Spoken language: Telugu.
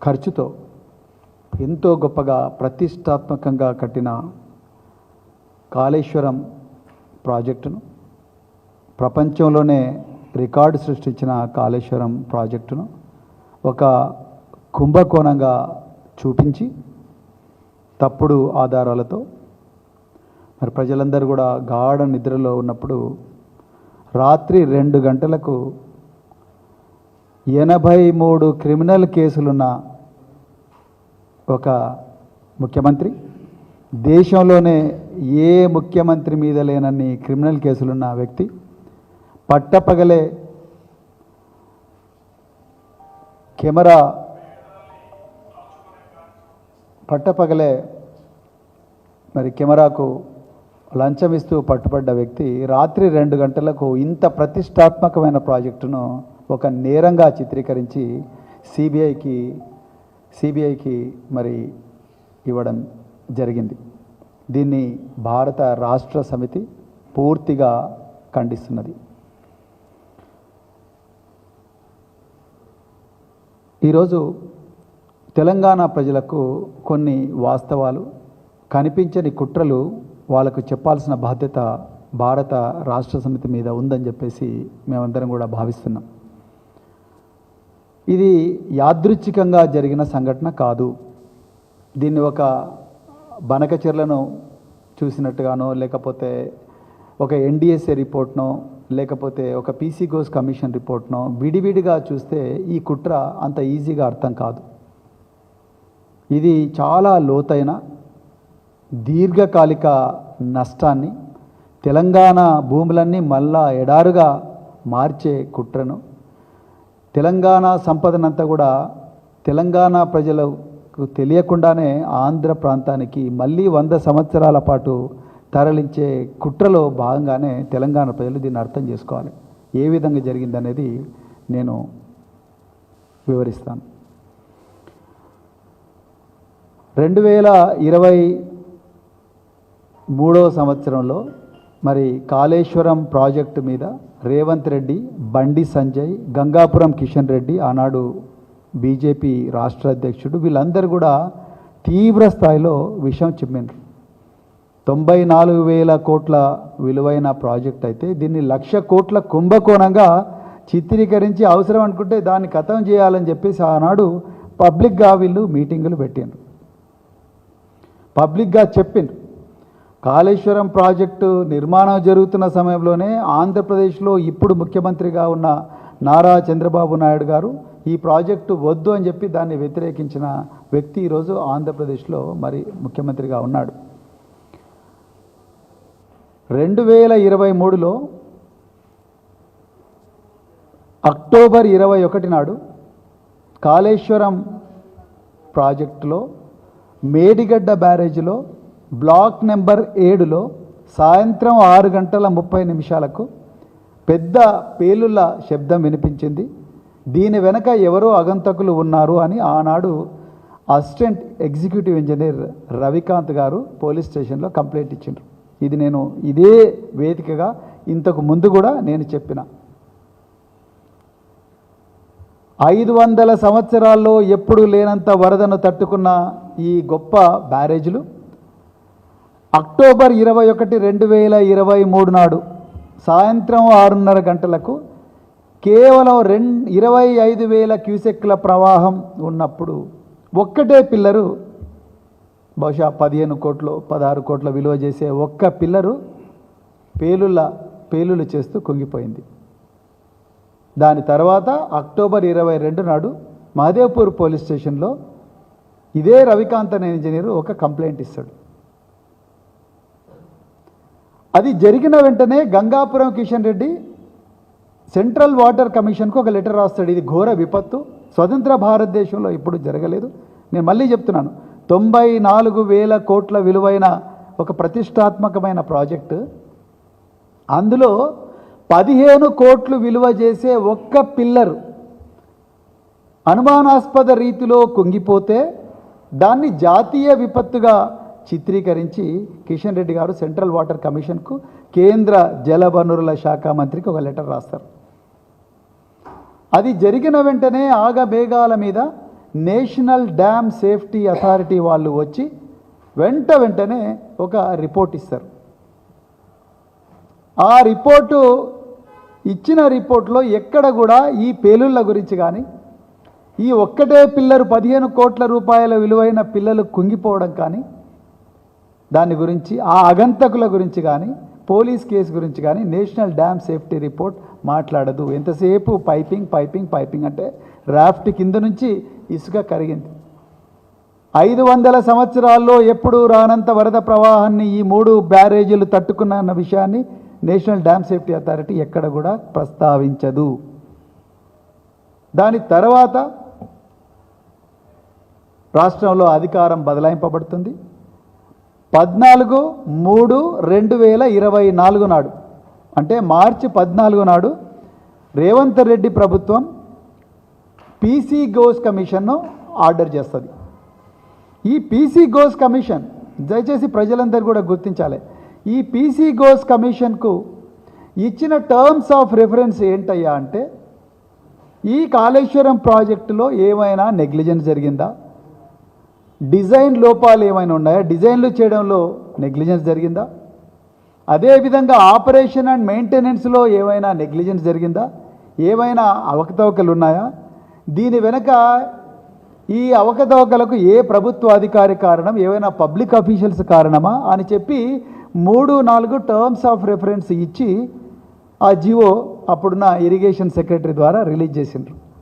ఖర్చుతో ఎంతో గొప్పగా ప్రతిష్టాత్మకంగా కట్టిన కాళేశ్వరం ప్రాజెక్టును, ప్రపంచంలోనే రికార్డు సృష్టించిన కాళేశ్వరం ప్రాజెక్టును ఒక కుంభకోణంగా చూపించి తప్పుడు ఆధారాలతో మరి ప్రజలందరూ కూడా గాఢ నిద్రలో ఉన్నప్పుడు రాత్రి 2 గంటలకు 83 క్రిమినల్ కేసులున్న ఒక ముఖ్యమంత్రి, దేశంలోనే ఏ ముఖ్యమంత్రి మీద లేనన్ని క్రిమినల్ కేసులున్న వ్యక్తి పట్టపగలే మరి కెమెరాకు లంచం ఇస్తూ పట్టుబడ్డ వ్యక్తి రాత్రి 2 గంటలకు ఇంత ప్రతిష్టాత్మకమైన ప్రాజెక్టును ఒక నేరంగా చిత్రీకరించి సిబిఐకి మరి ఇవ్వడం జరిగింది. దీన్ని భారత రాష్ట్ర సమితి పూర్తిగా ఖండిస్తున్నది. ఈరోజు తెలంగాణ ప్రజలకు కొన్ని వాస్తవాలు, కనిపించని కుట్రలు వాళ్ళకు చెప్పాల్సిన బాధ్యత భారత రాష్ట్ర సమితి మీద ఉందని చెప్పేసి మేమందరం కూడా భావిస్తున్నాం. ఇది యాదృచ్ఛికంగా జరిగిన సంఘటన కాదు. దీన్ని ఒక బనకచెర్లను చూసినట్టుగానో, లేకపోతే ఒక ఎన్డిఎస్ఏ రిపోర్ట్నో, లేకపోతే ఒక పీసీ ఘోష్ కమిషన్ రిపోర్ట్నో విడివిడిగా చూస్తే ఈ కుట్ర అంత ఈజీగా అర్థం కాదు. ఇది చాలా లోతైన దీర్ఘకాలిక నష్టాన్ని, తెలంగాణ భూములన్నీ మళ్ళా ఎడారుగా మార్చే కుట్రను, తెలంగాణ సంపదనంతా కూడా తెలంగాణ ప్రజలకు తెలియకుండానే ఆంధ్ర ప్రాంతానికి మళ్ళీ 100 సంవత్సరాల పాటు తరలించే కుట్రలో భాగంగానే తెలంగాణ ప్రజలు దీన్ని అర్థం చేసుకోవాలి. ఏ విధంగా జరిగిందనేది నేను వివరిస్తాను. 2023వ సంవత్సరంలో మరి కాళేశ్వరం ప్రాజెక్టు మీద రేవంత్ రెడ్డి, బండి సంజయ్, గంగాపురం కిషన్ రెడ్డి, ఆనాడు బీజేపీ రాష్ట్ర అధ్యక్షుడు, వీళ్ళందరూ కూడా తీవ్ర స్థాయిలో విషయం చెప్పినారు. 94,000 కోట్ల విలువైన ప్రాజెక్ట్ అయితే దీన్ని 1,00,000 కోట్ల కుంభకోణంగా చిత్రీకరించి అవసరం అనుకుంటే దాన్ని ఖతం చేయాలని చెప్పేసి ఆనాడు పబ్లిక్గా వీళ్ళు మీటింగులు పెట్టిండ్రు, పబ్లిక్గా చెప్పిండ్రు. కాళేశ్వరం ప్రాజెక్టు నిర్మాణం జరుగుతున్న సమయంలోనే ఆంధ్రప్రదేశ్లో ఇప్పుడు ముఖ్యమంత్రిగా ఉన్న నారా చంద్రబాబు నాయుడు గారు ఈ ప్రాజెక్టు వద్దు అని చెప్పి దాన్ని వ్యతిరేకించిన వ్యక్తి ఈరోజు ఆంధ్రప్రదేశ్లో మరి ముఖ్యమంత్రిగా ఉన్నాడు. 2023లో అక్టోబర్ 21 నాడు కాళేశ్వరం ప్రాజెక్టులో మేడిగడ్డ బ్యారేజ్లో బ్లాక్ నెంబర్ 7లో సాయంత్రం 6:30 పెద్ద పేలుళ్ళ శబ్దం వినిపించింది. దీని వెనక ఎవరో అగంతకులు ఉన్నారు అని ఆనాడు అసిస్టెంట్ ఎగ్జిక్యూటివ్ ఇంజనీర్ రవికాంత్ గారు పోలీస్ స్టేషన్లో కంప్లైంట్ ఇచ్చిండ్రు. ఇది నేను ఇదే వేదికగా ఇంతకు ముందు కూడా నేను చెప్పిన 500 సంవత్సరాల్లో ఎప్పుడు లేనంత వరదను తట్టుకున్న ఈ గొప్ప బ్యారేజీలు అక్టోబర్ 21, 2023 నాడు సాయంత్రం 6:30 గంటలకు కేవలం 25,000 క్యూసెక్ల ప్రవాహం ఉన్నప్పుడు ఒక్కటే పిల్లరు, బహుశా 15 కోట్లు 16 కోట్ల విలువ చేసే ఒక్క పిల్లరు పేలుళ్ళు చేస్తూ కుంగిపోయింది. దాని తర్వాత అక్టోబర్ 22 నాడు మహదేవ్పూర్ పోలీస్ స్టేషన్లో ఇదే రవికాంత్ అనే ఇంజనీరు ఒక కంప్లైంట్ ఇస్తాడు. అది జరిగిన వెంటనే గంగాపురం కిషన్ రెడ్డి సెంట్రల్ వాటర్ కమిషన్కు ఒక లెటర్ రాస్తాడు. ఇది ఘోర విపత్తు, స్వతంత్ర భారతదేశంలో ఇప్పుడు జరగలేదు. నేను మళ్ళీ చెప్తున్నాను, 94,000 కోట్ల విలువైన ఒక ప్రతిష్టాత్మకమైన ప్రాజెక్టు, అందులో 15 కోట్లు విలువ చేసే ఒక్క పిల్లరు అనుమానాస్పద రీతిలో కుంగిపోతే దాన్ని జాతీయ విపత్తుగా చిత్రీకరించి కిషన్ రెడ్డి గారు సెంట్రల్ వాటర్ కమిషన్కు, కేంద్ర జలవనరుల శాఖ మంత్రికి ఒక లెటర్ రాస్తారు. అది జరిగిన వెంటనే ఆగబేగాల మీద నేషనల్ డ్యామ్ సేఫ్టీ అథారిటీ వాళ్ళు వచ్చి వెంటనే ఒక రిపోర్ట్ ఇస్తారు. ఆ రిపోర్టు ఇచ్చిన రిపోర్ట్లో ఎక్కడ కూడా ఈ పేలుళ్ళ గురించి కానీ, ఈ ఒక్కటే పిల్లలు 15 కోట్ల రూపాయల విలువైన పిల్లలు కుంగిపోవడం కానీ, దాని గురించి ఆ అగంతకుల గురించి కానీ, పోలీస్ కేసు గురించి కానీ నేషనల్ డ్యామ్ సేఫ్టీ రిపోర్ట్ మాట్లాడదు. ఎంతసేపు పైపింగ్ అంటే రాఫ్ట్ కింద నుంచి ఇసుక కరిగింది. 500 సంవత్సరాల్లో ఎప్పుడు రానంత వరద ప్రవాహాన్ని ఈ 3 బ్యారేజీలు తట్టుకున్న విషయాన్ని నేషనల్ డ్యామ్ సేఫ్టీ అథారిటీ ఎక్కడ కూడా ప్రస్తావించదు. దాని తర్వాత రాష్ట్రంలో అధికారం బదలాయింపబడుతుంది. 14/3/2024 నాడు, అంటే మార్చి 14 నాడు రేవంత్ రెడ్డి ప్రభుత్వం పీసీ ఘోష్ కమిషన్ను ఆర్డర్ చేస్తుంది. ఈ పీసీ ఘోష్ కమిషన్ దయచేసి ప్రజలందరూ కూడా గుర్తించాలి. ఈ పీసీ ఘోష్ కమిషన్కు ఇచ్చిన టర్మ్స్ ఆఫ్ రెఫరెన్స్ ఏంటయ్యా అంటే, ఈ కాళేశ్వరం ప్రాజెక్టులో ఏమైనా నెగ్లిజెన్స్ జరిగిందా, డిజైన్ లోపాలు ఏమైనా ఉన్నాయా, డిజైన్లు చేయడంలో నెగ్లిజెన్స్ జరిగిందా, అదేవిధంగా ఆపరేషన్ అండ్ మెయింటెనెన్స్లో ఏమైనా నెగ్లిజెన్స్ జరిగిందా, ఏమైనా అవకతవకలు ఉన్నాయా, దీని వెనక ఈ అవకతవకలకు ఏ ప్రభుత్వ అధికారి కారణం, ఏమైనా పబ్లిక్ అఫీషియల్స్ కారణమా అని చెప్పి 3-4 టర్మ్స్ ఆఫ్ రెఫరెన్స్ ఇచ్చి ఆ జివో అప్పుడున్న ఇరిగేషన్ సెక్రటరీ ద్వారా రిలీజ్ చేసిండ్రు.